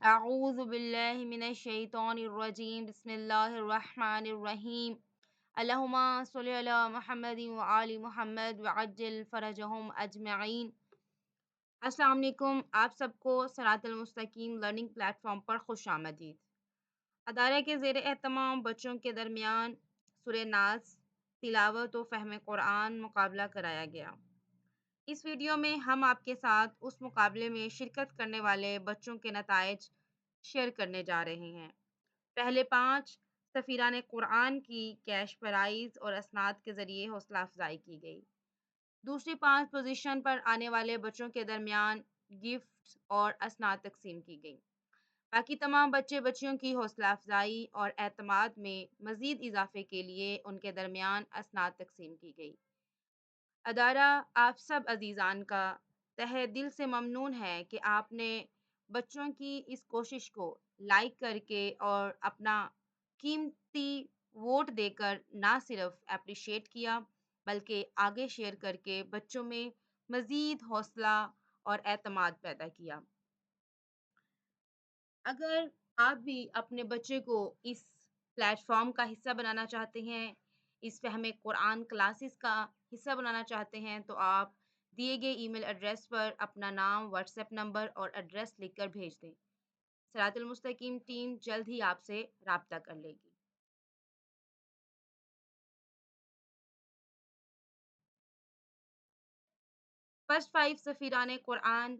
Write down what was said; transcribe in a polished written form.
اعوذ باللہ من الشیطان الرجیم بسم اللہ الرحمن الرحیم اللہم صلی علی محمد وآل محمد وعجل فرجہم اجمعین۔ السلام علیکم، آپ سب کو صراط المستقیم لرننگ پلیٹ فارم پر خوش آمدید۔ ادارے کے زیر اہتمام بچوں کے درمیان سورہ ناس تلاوت و فہم قرآن مقابلہ کرایا گیا۔ اس ویڈیو میں ہم آپ کے ساتھ اس مقابلے میں شرکت کرنے والے بچوں کے نتائج شیئر کرنے جا رہے ہیں۔ پہلے 5 سفیران قرآن کی کیش پرائز اور اسناد کے ذریعے حوصلہ افزائی کی گئی۔ دوسری 5 پوزیشن پر آنے والے بچوں کے درمیان گفٹس اور اسناد تقسیم کی گئی۔ باقی تمام بچے بچیوں کی حوصلہ افزائی اور اعتماد میں مزید اضافے کے لیے ان کے درمیان اسناد تقسیم کی گئی۔ ادارہ آپ سب عزیزان کا تہہ دل سے ممنون ہے کہ آپ نے بچوں کی اس کوشش کو لائک کر کے اور اپنا قیمتی ووٹ دے کر نہ صرف اپریشیٹ کیا بلکہ آگے شیئر کر کے بچوں میں مزید حوصلہ اور اعتماد پیدا کیا۔ اگر آپ بھی اپنے بچے کو اس پلیٹ فارم کا حصہ بنانا چاہتے ہیں، اس فہم قرآن کلاسز کا حصہ بنانا چاہتے ہیں، تو آپ دیے گئے ای میل ایڈریس پر اپنا نام، واٹس ایپ نمبر اور ایڈریس لکھ کر بھیج دیں۔ صراط المستقیم ٹیم جلد ہی آپ سے رابطہ کر لے گی۔ فرسٹ 5 سفیران قرآن